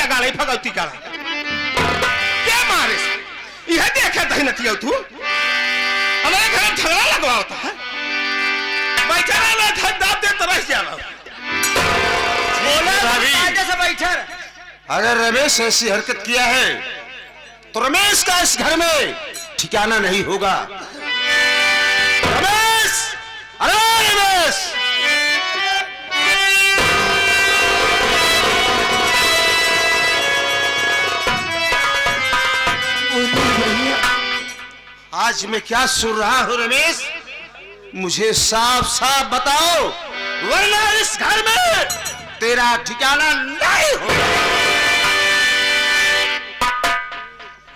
क्या गाले भगवती गाला क्या मारे यह देखे दही नतिया तू हमारे घर झगड़ा लगवा होता है बेचारा ना था दाब दे तरस जाला बोला आगे से बैठे। अगर रमेश ऐसी हरकत किया है तो रमेश का इस घर में ठिकाना नहीं होगा। रमेश, अरे रमेश, आज मैं क्या सुन रहा हूं रमेश, मुझे साफ साफ बताओ वरना इस घर में तेरा ठिकाना नहीं होगा।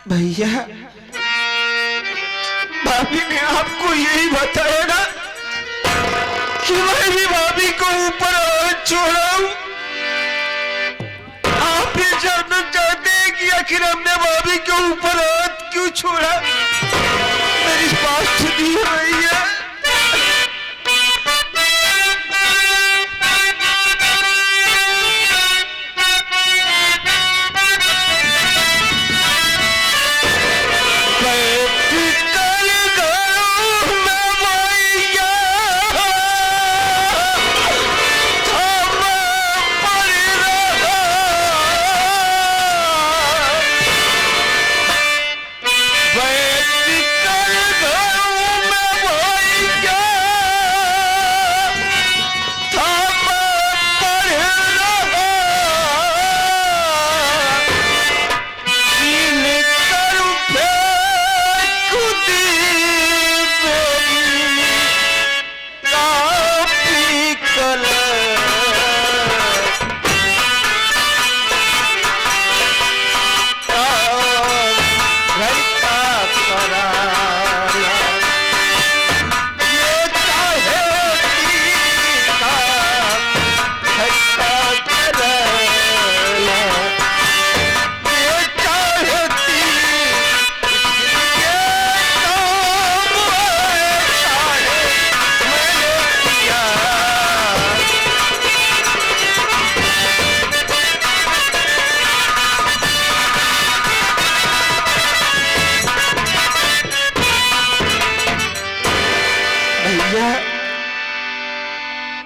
भैया भाभी ने आपको यही बताया ना कि मैं भी भाभी को ऊपर छोड़ाऊं। आप भी जानना चाहते हैं कि आखिर हमने भाभी के ऊपर हाथ क्यों छोड़ा। मेरी बात सुनिए भैया।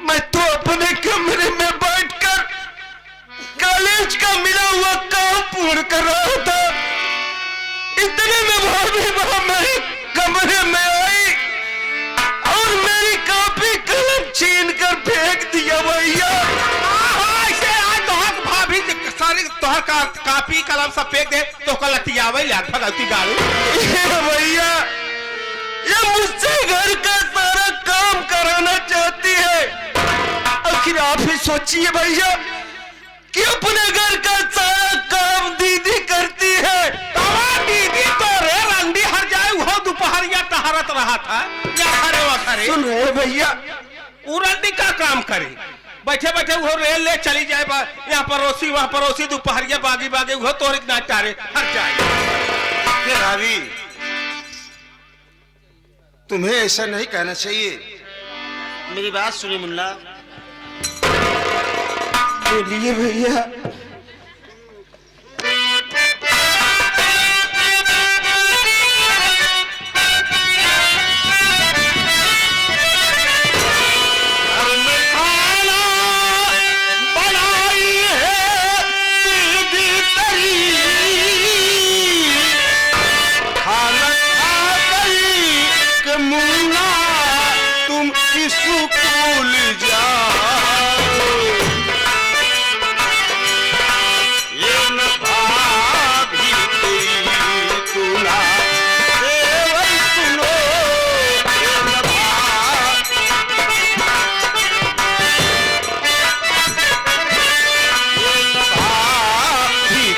मैं तो अपने कमरे में बैठकर कॉलेज का मिला हुआ काम पूर्ण कर रहा था। इतने में भाभी मेरे कमरे में आई और मेरी कॉपी कलम छीन कर फेंक दिया भैया। ऐसे आज तोहर भाभी सारी तोहर कॉपी कलम सब फेंक दे तो कलतियावे लाग भगवती गालू। भैया ये मुझसे घर का सारा काम कराना चाहती है। आखिर आप ही सोचिए भैया कि अपने घर का सारा काम दीदी करती है। दीदी तो रे रंडी हर जाए वो दोपहरिया टहरत रहा था क्या करे वो करे। सुन रहे भैया वो रंडी का काम करे बैठे बैठे वो रेल ले चली जाए यहाँ पड़ोसी वहाँ पड़ोसी दोपहरिया बागी बागी वो तो ना टारे हर जाए। भाभी तुम्हें ऐसा नहीं कहना चाहिए। मेरी बात सुनिए मुन्ना। बोलिए भैया। स्कूल जाओ ये न भाभी तू ना केवल सुनो ये न भाभी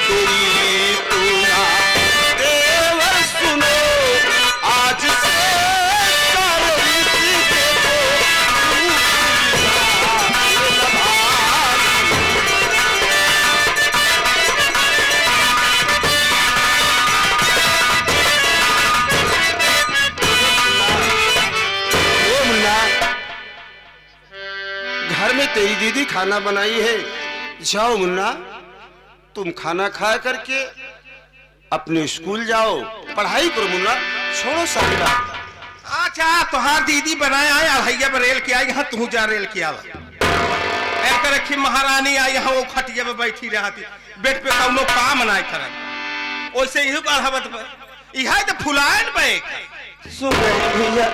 तेरी तू ना केवल सुनो आज से घर में तेरी दीदी खाना बनाई है। जाओ मुन्ना तुम खाना खा करके अपने स्कूल जाओ, पढ़ाई करो मुन्ना, छोड़ो सारी बात। अच्छा तुहार दीदी बनाया है अढ़ैया पर रेल के आई, यहाँ तू जा रेल के आवा। एक रखी महारानी आई यहाँ वो खटिया में बैठी रहती, बेड पे कौनो काम नहीं करत, वैसे यही कहावत पर यह तो फुलायन पे सुन रहे हैं भैया,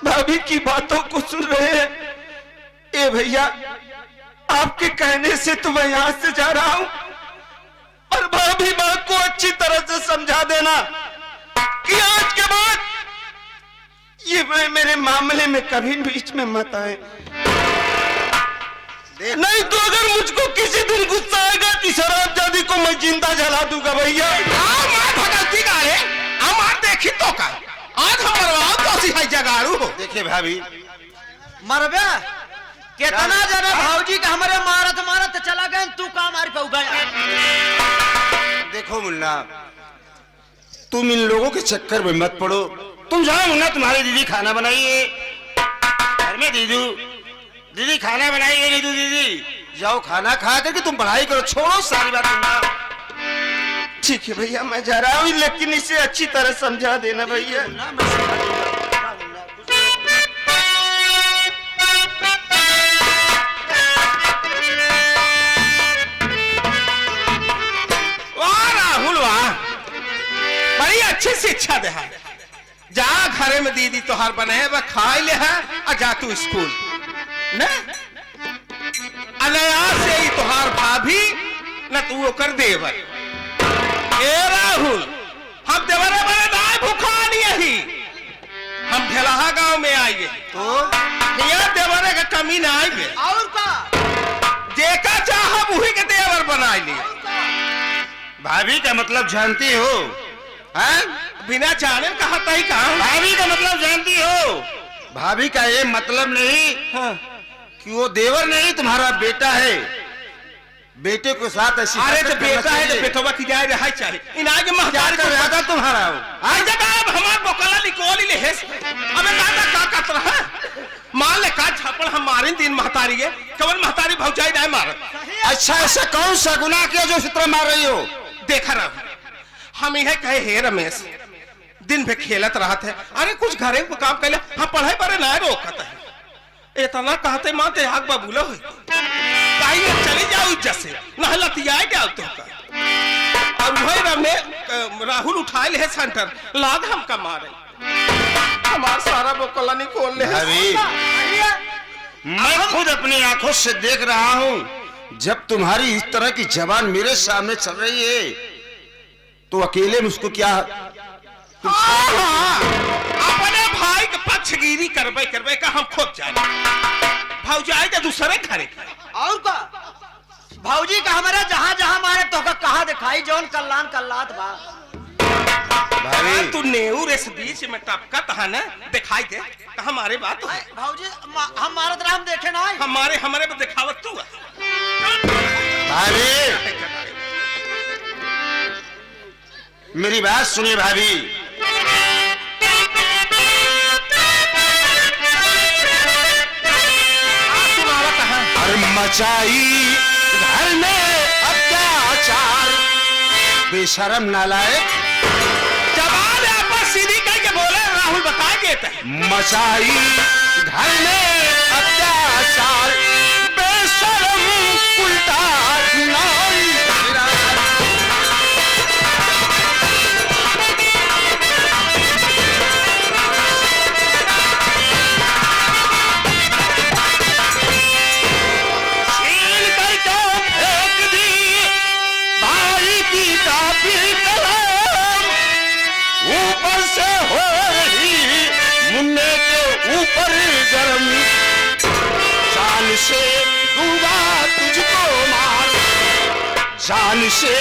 भाभी की बातों को सुन रहे हैं। ए भैया, आपके कहने से तो मैं यहाँ से जा रहा हूँ, और भाभी माँ को अच्छी तरह से समझा देना कि आज के बाद ये मेरे मामले में कभी बीच में मत आए। नहीं तो अगर मुझको किसी दिन गुस्सा आएगा कि शराबजादी को मैं जिंदा जला दूंगा भैया। देखी तो का आज हमारा तो है जगाड़ू हो। देखिए भाभी, मरबे कितना जने भाऊजी का हमारे मारत मारत चला गए, तू का मार पे गया। देखो मुन्ना, तुम इन लोगों के चक्कर में मत पड़ो। तुम जाओ मुन्ना, तुम्हारी दीदी खाना बनाइए घर में। दीदी खाना बनाइए, दीदी जाओ खाना खा करके तुम पढ़ाई करो, छोड़ो सारी बात मुन्ना। ठीक है भैया, मैं जा रहा हूँ, लेकिन इसे अच्छी तरह समझा देना भैया। वाह राहुल वाह, बड़ी अच्छी शिक्षा दे है। जा घरे में दीदी तोहार बने वह खाई ले है और जा तू स्कूल न अनया से ही तोहार भाभी न तू ओकर देवर। ए राहुल, हम देवरे बने ना भूखा नहीं ही, हम ढेलाहा गांव में आइए तो यहाँ देवरे का कमी ना आइए, और का जेका चाह वही के देवर बनाई लिए। भाभी का मतलब जानती हो? हैं? बिना जाने कहा तई कहा भाभी का मतलब जानती हो? भाभी का ये मतलब नहीं कि वो देवर नहीं, तुम्हारा बेटा है। बेटे के साथ ऐसी अरे तो हरकत बेटा करना है तो चाहिए। बेटवा की जाए रहा चाहिए। इन आगे क्या महतारी कर रहा था तुम्हारा वो? आज जब आप हमार बोकला निकोली ले हेस अबे दादा का कत रहा मान ले का छापड़ हम मारिन दिन महतारी के केवल महतारी भौजाई नहीं मार। अच्छा, ऐसा कौन सा गुनाह किया जो इस तरह मार रही हो? देखा रहा हम यह कहे हे रमेश दिन भर खेलत रहा थे, अरे कुछ घरे को काम कर ले, हम पढ़ाई पर ना रोकत है। इतना कहते माते आग बबूला हो कहीं चली जाओ इज्जत से न लतियाए जाओ तो का। और वही रमे राहुल उठाए ले सेंटर लाद हमका मारे, हमार सारा बोकला निकोल ले। भाभी, मैं खुद अपनी आंखों से देख रहा हूँ, जब तुम्हारी इस तरह की जबान मेरे सामने चल रही है तो अकेले में उसको क्या अपने भाई के पक्षगिरी करबे करबे का हम खोप जाए भौजाई के दूसरे घरे और का भाऊजी का हमारे जहाँ जहाँ मारे तो का कहा दिखाई जौन कल्याण कल्लात बा। भाभी? तू नेऊर इस बीच में टपकत है ना, दिखाई दे हमारे बात भाऊजी हम मारत रहा, हम देखे ना हमारे हमारे में दिखावत तू भाभी, मेरी बात सुनिए भाभी। अरे मचाई घर में अत्याचार, बेशरम नालायक, जवान आपस सीधी करके बोले राहुल बताएंगे मचाई घर में अत्याचार, बेशरम उल्टा नारी। ऊपर से हो रही मुन्ने के ऊपर गरम, जान से दूंगा तुझको मार, जान से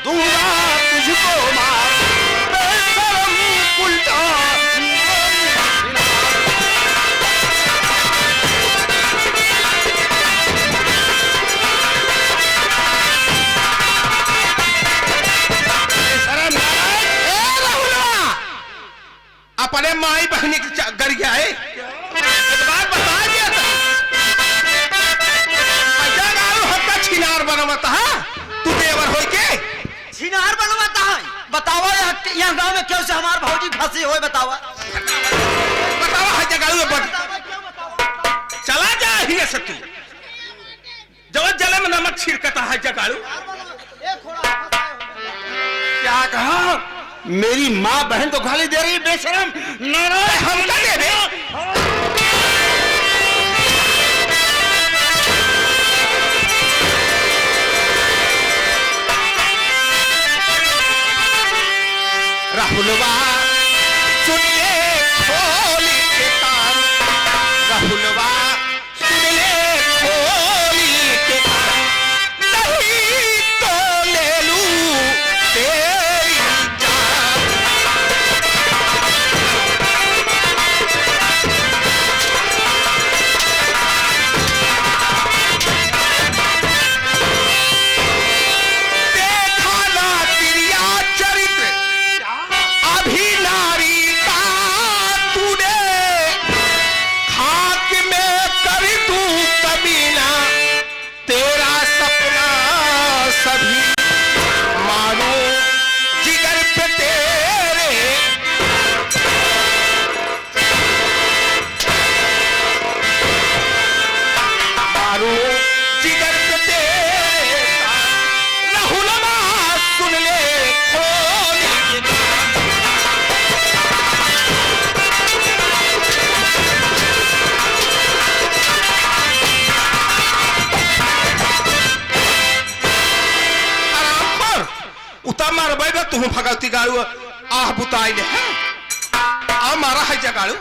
दूंगा तुझको मार, बेशरम उल्टा। अपने माई बहनी के गरिया है बात बता दिया था छिनार बनवता तू देवर हो बतावा यहाँ गांव में क्यों से हमार भौजी फंसी हो बतावा बतावा है जगाड़ू बट चला जा ही से तू जब जले में नमक छिड़कता है जगाड़ू क्या कहा? मेरी माँ बहन को गाली दे रही बेशरम नारायण हम का दे दे राहुलवा सुनिए खोली के कान राहुलवा सुनिए खोली के कान नहीं तो ले लूं तेरी जान देखा ना तिरिया चरित्र अभी नारी का तूने खाक में कर दूं कबीना तेरा सपना सभी मानो जिगर पे तेरे मारो जिगर पे तेरे राहुलवा सुन ले खोली के आराम पर उता मार बैठा तू भगवती गाड़ू आह बुताई ले आ मारा है जगाड़ू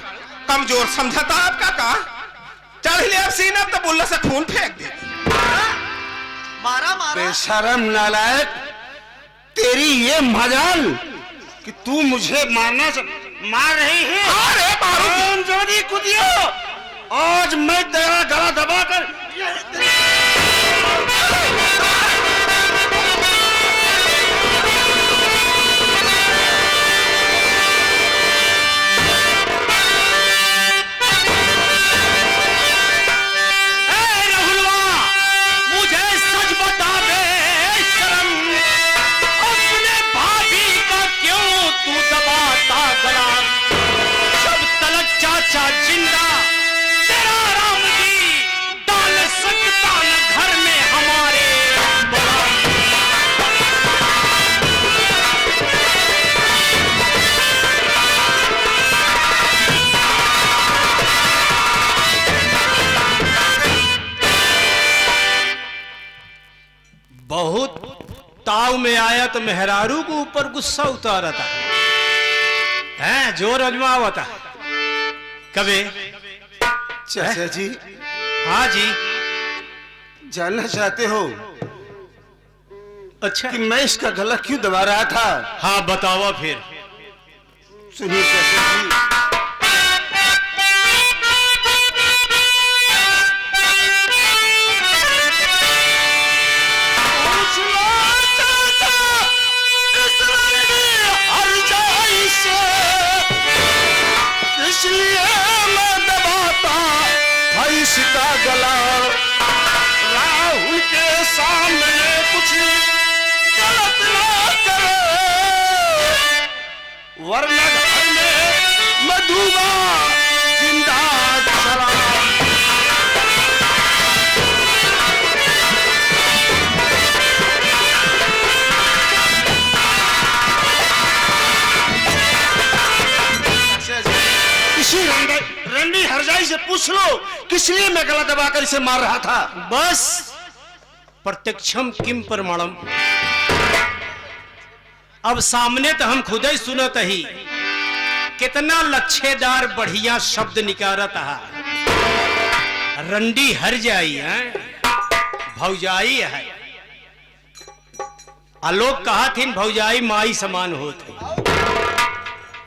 कमजोर समझता आपका का चढ़ ले अब सीना तो बुल्ला से खून फेंक दे मारा मारा बेशरम नालायक तेरी ये मजाल कि तू मुझे मार रही है। अरे मारो जोड़ी कुदियो आज मैं तेरा गला दबाकर मुझे सच बता दे शर्म अपने भाभी का क्यों तू दबाता गला जब तलक चाचा जिंदा तेरा राम जी डाल सकता न घर में हमारे बड़ा बहुत ताव में आया तो मेहरारू को ऊपर गुस्सा उतारा था हैं जोर अजमावा था कबे चाचा जी हाँ जी जानना चाहते हो अच्छा कि मैं इसका गला क्यों दबा रहा था? हाँ बतावा फिर सुनिए चाचा जी इसलिए मैं दबाता था इसका गला राहुल के सामने कुछ गलत ना करे वरना घर में मैं डूबा जिंदा चला इसी रंडी हरजाई से पूछ लो किस लिए मैं गला दबाकर इसे मार रहा था। बस प्रत्यक्षम किम प्रमाणम अब सामने तो हम खुद ही सुनत ही कितना लच्छेदार बढ़िया शब्द निकारत है रंडी हर जाई है भौजाई है आलोक कहा थी भौजाई माई समान होत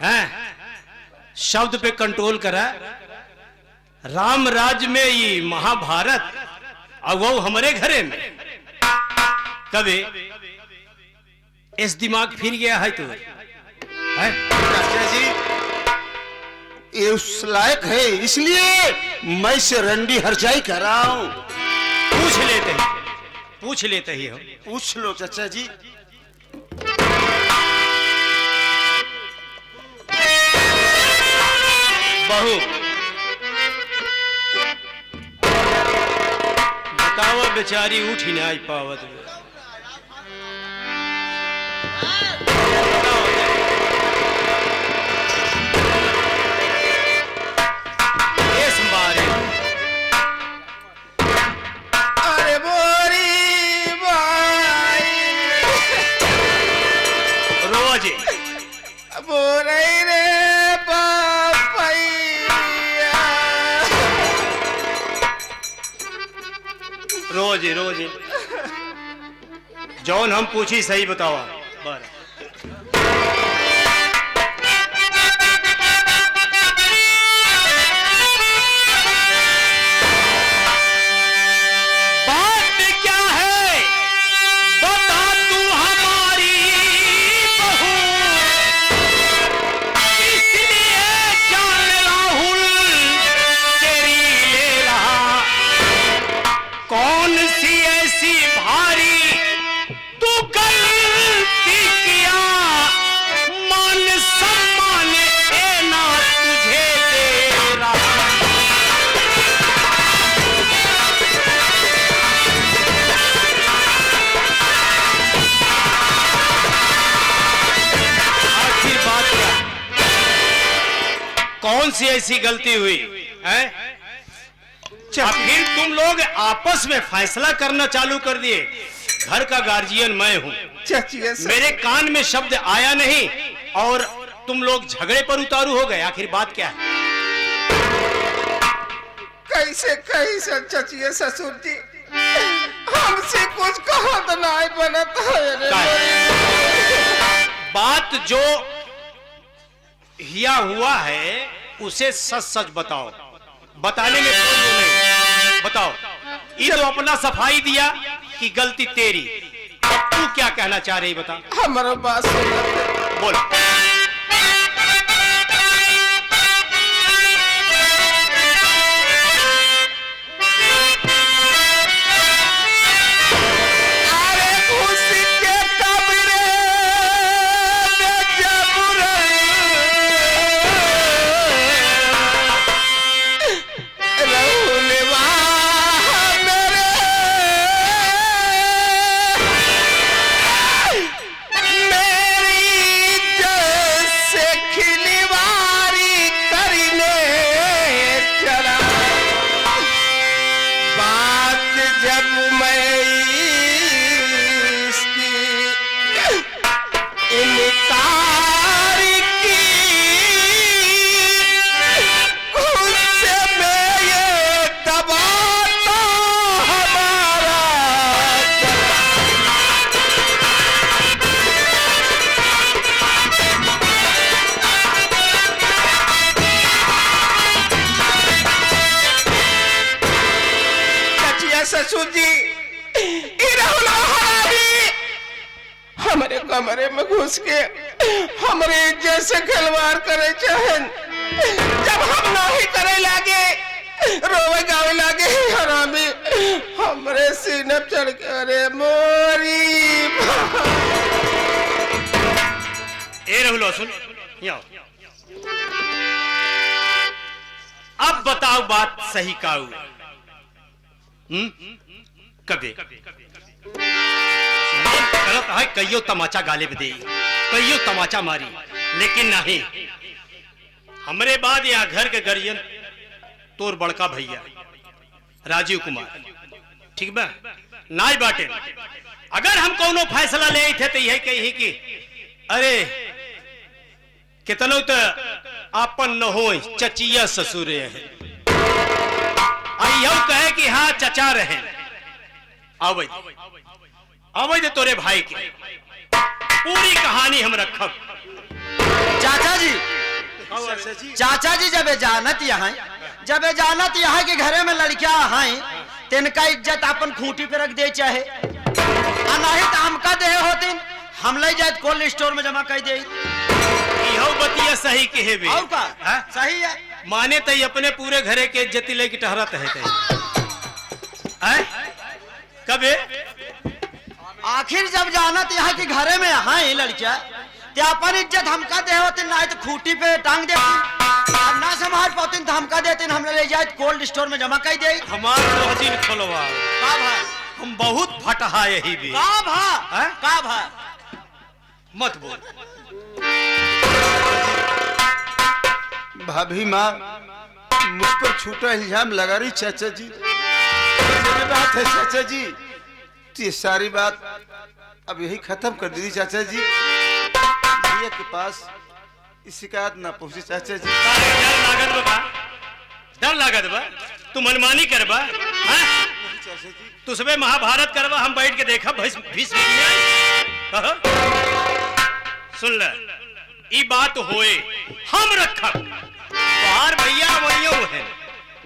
है शब्द पे कंट्रोल करा राम राज्य में ये महाभारत और वो हमारे घरे में कभी इस दिमाग फिर गया है तो है? चाचा जी ये उस लायक है इसलिए मैं इसे रंडी हरजाई कर रहा हूँ। पूछ लेते ही हम पूछ लो चाचा जी। बहू बताओ, बेचारी उठ ही नहीं पावत। ये संभारे अरे बोरी भाई रोज बोरई रे बापैया। रोज रोज जौन हम पूछी सही बतावा। बस बात क्या है बता तू हमारी बहू, इसलिए जान राहुल तेरी ले रहा। कौन सी ऐसी भारी तू गलती किया, मान सम्मान ए ना तुझे दे रहा। आखिर बात क्या, कौन सी ऐसी गलती हुई है? फिर तुम लोग आपस में फैसला करना चालू कर दिए। घर का गार्जियन मैं हूं, चचिया ससुर मेरे कान में शब्द आया नहीं और तुम लोग झगड़े पर उतारू हो गए। आखिर बात क्या है? कैसे कैसे चचिया ससुर जी, हमसे कुछ कहा तो नहीं बनता है रे। बात जो हिया हुआ है उसे सच सच बताओ, बताने में कोई वो नहीं। बताओ, ये तो अपना सफाई दिया कि गलती तेरी। अब तू क्या कहना चाह रही बता। हमारा बात सुन बोल। अरे घुस के कमरे में जब रहने मेरे मेरी जैसे खिलवारी करने चला। बात जब मैं इसकी इनकार की, उससे मैं ये दबाता हमारा चचिया ससुर जी, हमारे कमरे में घुस के हमारे इज्जत से खिलवाड़ करे चाहे। जब हम नहीं करे लागे, रोवे गावे लागे, हरामी हमरे सीने पे चढ़ के अरे मोरी। ए रहुलो सुन, यहाँ अब बताओ बात सही काऊ। कभी गलत है, कईयो तमाचा गाले पे दे, कईयो तमाचा मारी, लेकिन नहीं। हमरे बाद यहाँ घर के गार्जियन तोर बड़का भैया राजीव कुमार, ठीक बा नाई बाटे। अगर हम कोनो फैसला ले थे तो यही कही कि अरे कितनो तो आपन न हो चचिया ससुर है, यू कहे कि हाँ चचा रहे। अवैध तोरे भाई की पूरी कहानी हम रखब। चाचा जी, चाचा जी जब जानत यहाँ के घरे में लड़कियां हैं, तिनका इज्जत अपन खूंटी पे रख दे चाहे, नहीं तो हमका दे होती हम ले जाए कोल्ड स्टोर में जमा कर दे। यहो बतिया सही कहे बे। और का हाँ? सही है। माने तई अपने पूरे घरे के इज्जत लेके टहरत है कबे। आखिर जब जानत यहाँ के घरे में हैं लड़कियां, ते अपन इज्जत हमका दे होती, नहीं तो खूंटी पे टांग दे। आप ना संभाल पाते तो हम कह देते हम ले जाए कोल्ड स्टोर में जमा कर दे। हमार मोहजिन खोलवा का भा हम बहुत फटहा यही भी का भा हैं? का भा मत बोल। भाभी माँ मुझ पर झूठा इल्जाम लगा रही चाचा जी। ये बात है चाचा जी, तो ये सारी बात अब यही खत्म कर दीजिए चाचा जी। भैया के पास इस शिकायत ना पहुंचे चाचा जी। डर लागत बा, डर लागत बा, तू मनमानी करबा हैं? चाचा जी तू सबे महाभारत करबा, हम बैठ के देखा भीष्म कहो। सुन ले, ई बात होए हम रखब तोहार भैया वहियो है,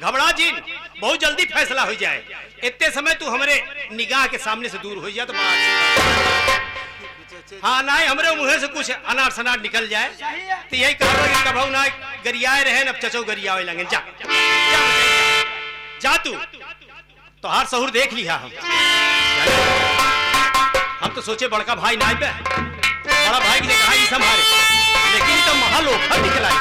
घबरा जिन, बहुत जल्दी फैसला हो जाए। इतने समय तू हमारे निगाह के सामने से दूर हो जा तो बात। हाँ ना हमरे मुँह से कुछ अनार सनार निकल जाए तो यही कहो कि कभू ना गरियाए रहे न चचो गरियावे लगे। जा जा जा तू तो हार सहूर देख लिया हम तो सोचे बड़का भाई ना पे बड़ा भाई की जगह ही संभाले, लेकिन तो महालोक निकल आई।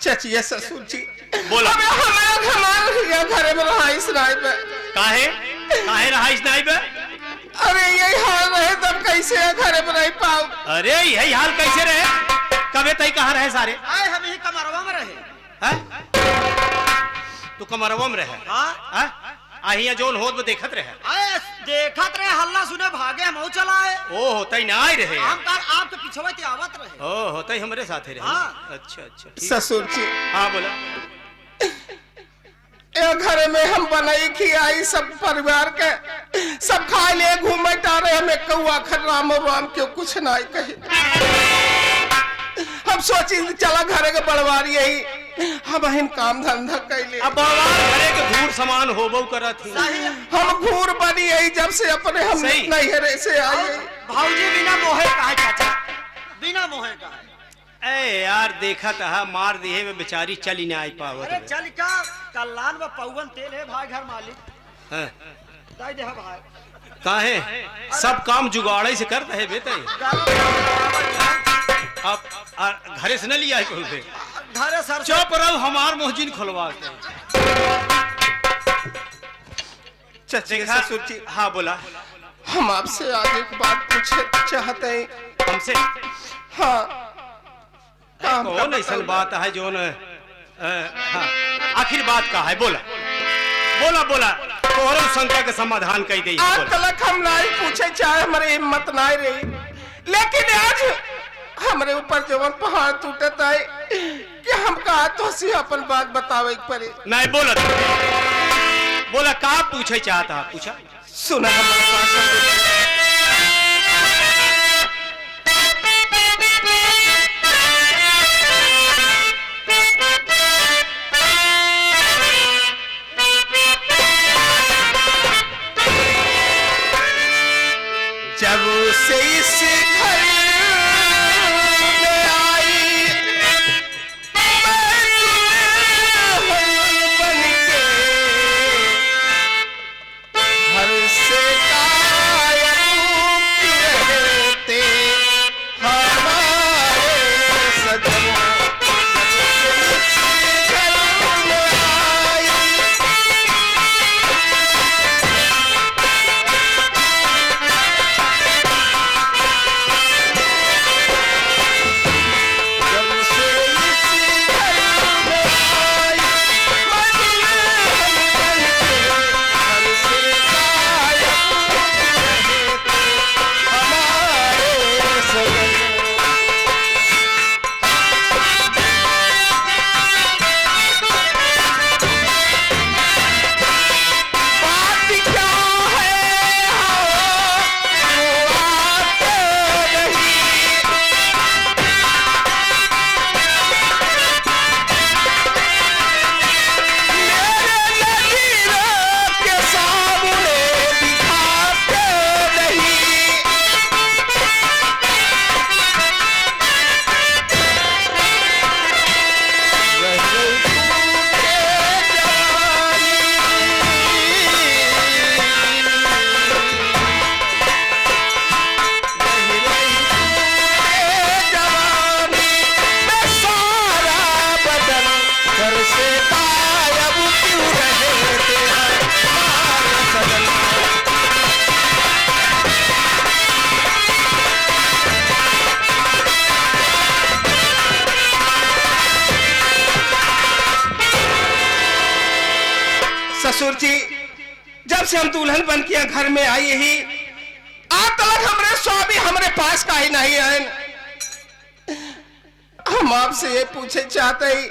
चचिया ससुर जी बोला हमारे घर में रहाइश नहीं पे। काहे काहे रहाइश नहीं बे? अरे यही हाल रहे तब कैसे घर में रह पाओ। अरे यही हाल कैसे रहे? कबे तई कहाँ रहे सारे? आए हम ही कमरवा में रहे। हैं? तू कमरवा में रहे? हाँ आहिया जोन होत में देखत रहे। आए देखत रहे हल्ला सुने भागे हम चला आए। ओ होतई ना आई रहे। हम कार आपके पिछवा ते आवत रहे। ओ होतई हमरे साथ रहे। हाँ। अच्छा अच्छा ठीक। ससुर जी हाँ बोला। ए घर में हम बनाई खियाई सब परिवार के सब खा ले घूमे तारे हमें कौआ खर राम और राम क्यों कुछ नहीं कहे। हम सोची चला घर के बड़वारी यही हम हिन काम धंधा कैले। अब बड़वार घरे के घूर समान होबो करत ही। हम घूर बनी यही जब से अपने हम सही। नैहरे से आए। भाऊजी बिना मोहे कहा चाचा, बिना मोहे कहा। ए यार देखा था मार दिए में बेचारी चली ना आई पावत। अरे चल का कल्याण में पौवन तेल है भाई घर मालिक। हैं? दाई दे भाई। काहे सब काम जुगाड़े से करता है बेटा। अब घरे से न लिया है कोई पे। घरे सर चुप रहो हमार मोहजिन खुलवा के। चचिया ससुर जी हाँ बोला। हम आपसे आज एक बात पूछे चाहते हैं। हमसे हाँ काम का कौन ऐसा बात है जो न हाँ आखिर बात का है? बोला बोला बोला तोहरो शंका का समाधान कही गई। आज तक हम नहीं पूछे चाहे हमारे हिम्मत नहीं रही, लेकिन आज हमारे ऊपर जवन पहाड़ टूटत है कि हम कहा तो सी अपन बात बतावे पड़े। नहीं बोला बोला का पूछे चाहता पूछा। सुना हमारे पास जब से इस घर में आई मैं बन के घर से कायम रहते हमारे सजन। जब से इस घर में आई ससुर जी, जब से हम दुल्हन बन के घर में आई ही आज तक हमारे स्वामी हमारे पास का ही नहीं आए। हम आपसे ये पूछे चाहते ही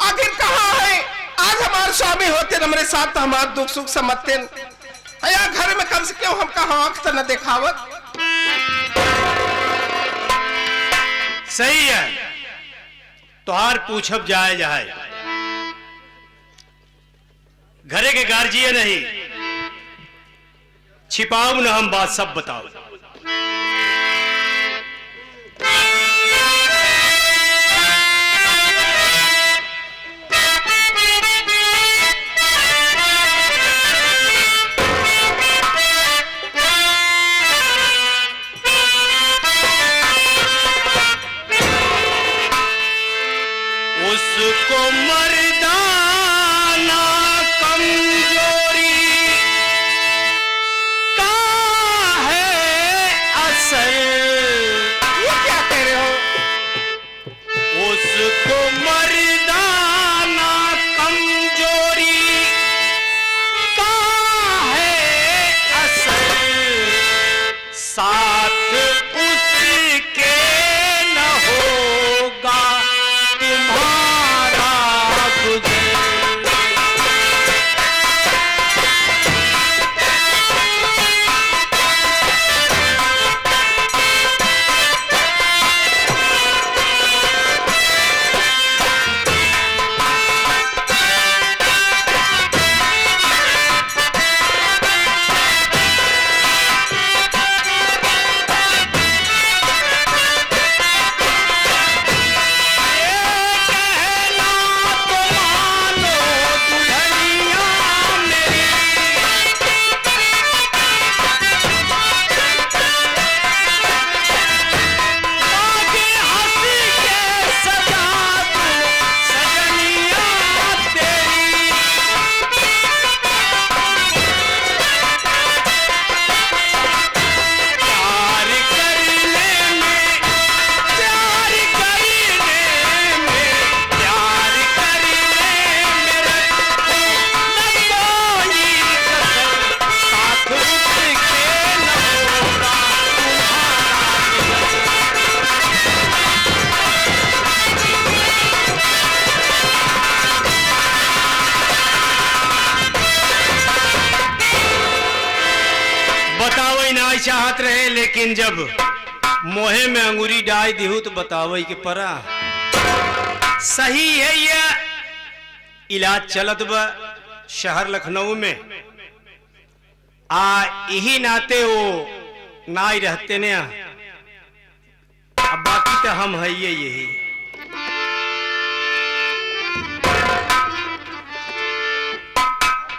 आखिर कहाँ है? आज हमारे स्वामी होते न हमारे साथ, तो हमारे दुख सुख समझते या घर में कम से क्यों हम कहा आंख तो न दिखावत। सही है, तुहार पूछब जाए जाए, घरे के गार्जियन नहीं, छिपाओ न हम बात सब बताओ। उसको मर्दाना कमजोरी का है असर। ये क्या कह रहे हो? उसको मर्दाना कमजोरी का है असर, साथ उसके न होगा तुम्हारा गुजर। चाहत रहे, लेकिन जब मोहे में अंगूरी डाल दिहू तो बतावे के परा। सही है, ये इलाज चलत बा शहर लखनऊ में, यही नाते वो ना ही रहते ने। अब बाकी तो हम है यही।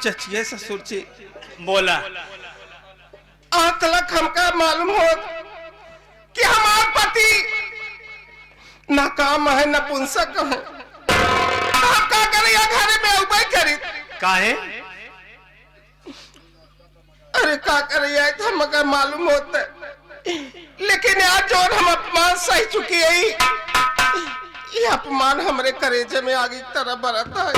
चचिए ससुर जी, बोला आज तक हमका मालूम हो कि हमारे पति नाकाम है, नपुंसक है। आप क्या करे घर में उपाय करी? काहे? अरे क्या करे तो हमका मालूम होता, लेकिन आज जो हम अपमान सह चुकी है, ये अपमान हमारे करेजे में आगे की तरह बढ़ता है।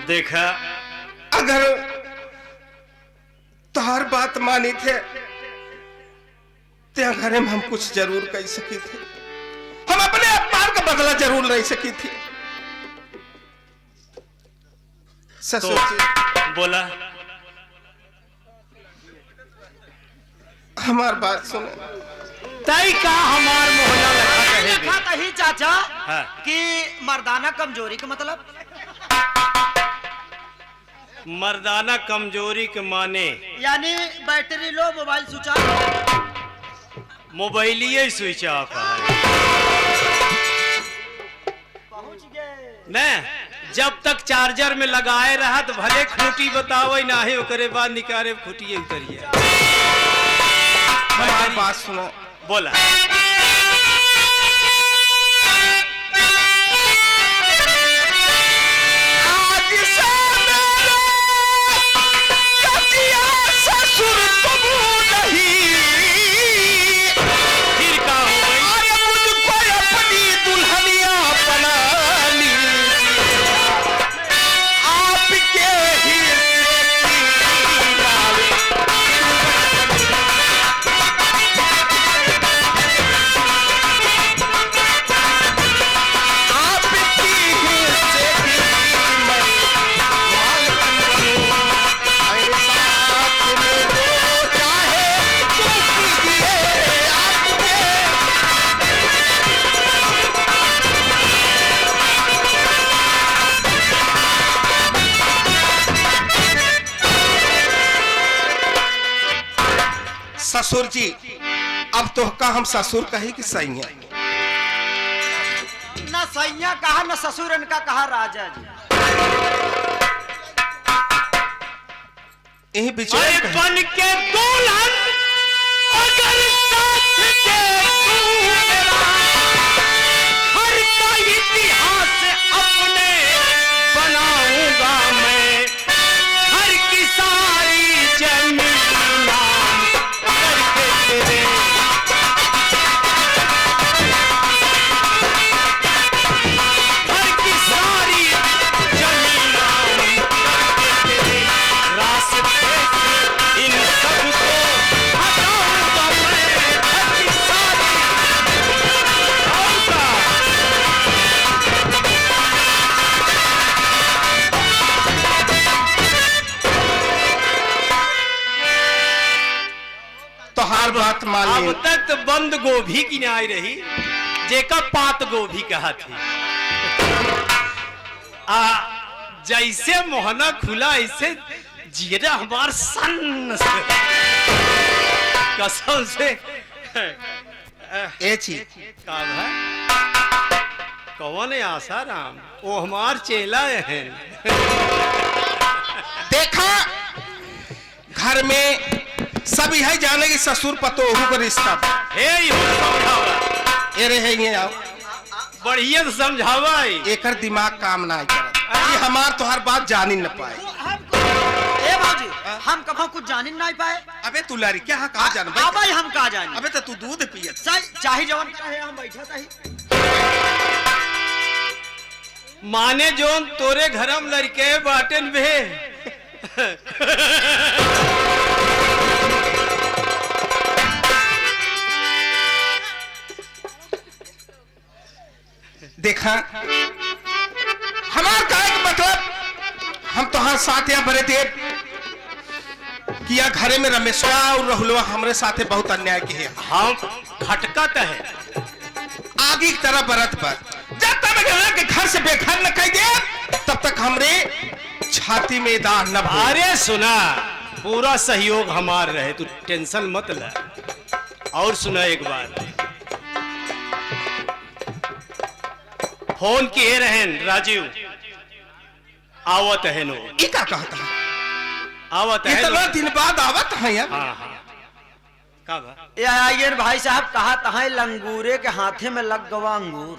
देखा, अगर तोहर बात मानी थे त्या घरे में हम कुछ जरूर कह सकी थे, हम अपने अपमान का बदला जरूर ले सकी थी। ससुर जी, बोला हमार बात सुने। तई का हमार मोहल्ला देखा कहीं चाचा हाँ। कि मर्दाना कमजोरी का मतलब? मर्दाना कमजोरी के माने यानी battery low, mobile switch off. Mobile ही स्विच ऑफ है। पहुंच गए न, जब तक चार्जर में लगाए रहा तो भले खूटी बतावे ना है, ओकरे बाद निकाले खूटिए उतरिए। हमार बात सुनो। बोला ससुर जी अब तो का हम ससुर कही कि सही है? न सैया कहा न ससुर इनका कहा राजा जी। यही बिचारे अरे बन के दुल्हन अगर साथ दे तू मेरा, हर का इतिहास अपने बनाऊंगा मैं, हर की सारी जमीन नाम करके तेरे, हर की सारी जमीन नाम करके तेरे रास्ते से इन सबको हटाऊंगा मैं, हर की सारी हटाऊंगा। तो हर बात मान अब ली। तक तो बंद गोभी की न्याय रही, जेका पात गोभी कहा थी। जैसे मोहना खुला ऐसे जीरा हमार सन से कसम से ए चीज काम है। कौन है आसाराम? वो हमार चेला है। देखा घर में सब यही जाने की ससुर पतोहू का रिश्ता बा। हे यो समझावा, ये रहे ये आओ बढ़िया से समझावा। एकर दिमाग काम ना करत। ये हमार तो हर बात जान ही न पाए। ए भाजी हम कभी कुछ जान ही नहीं पाए। अबे तू लारी क्या कहा जान अब भाई हम कहा जाने। अबे तो तू दूध पियत। चाहे जवन करे हम बैठा था ही। माने जोन तोरे घरम लड़के बाटन बे। देखा हमार का एक मतलब हम तो हर साथ या बरे थे किया घरे में रमेशवा और रहुलवा हमरे साथे बहुत अन्याय किए। हम खटकत है आगे की तरह बरत पर जब तक के घर से बेघर न कह दे तब तक हमरे छाती में दाग न भरे। अरे सुना, पूरा सहयोग हमार रहे, तू टेंशन मत ले। और सुना एक बात, फोन किए रहन राजीव, आवत है नो, ई का कहता आवत है इतना नो। दिन बाद आवत है यार। हाँ हाँ का बा? ये भाई साहब कहा तहा लंगूरे के हाथे में लग गवा अंगूर।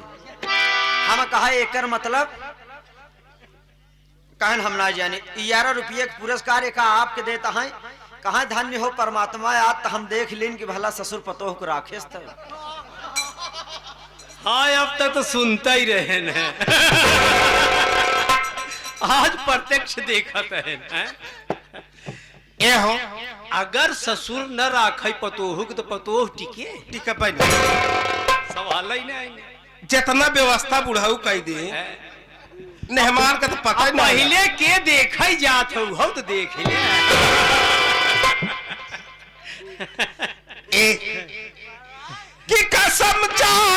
हम कहा एकर मतलब कहन हम ना जाने। 11 रुपये के पुरस्कार एक आपके देता है। कहा धन्य हो परमात्मा, आज तो हम देख लेन कि भला ससुर पतोह को राखेस तो। हाँ अब तक तो सुनता ही रहे न। आज प्रत्यक्ष देखत है। ए हो अगर ससुर न राखे पतोह तो पतोह टिके टिका बन सवाल ही नहीं। जितना व्यवस्था बुढ़ाऊ कह दे मेहमान का तो पता ही नहीं। पहले के देख ही जात हो तो देख ले। ए कि कसम चाह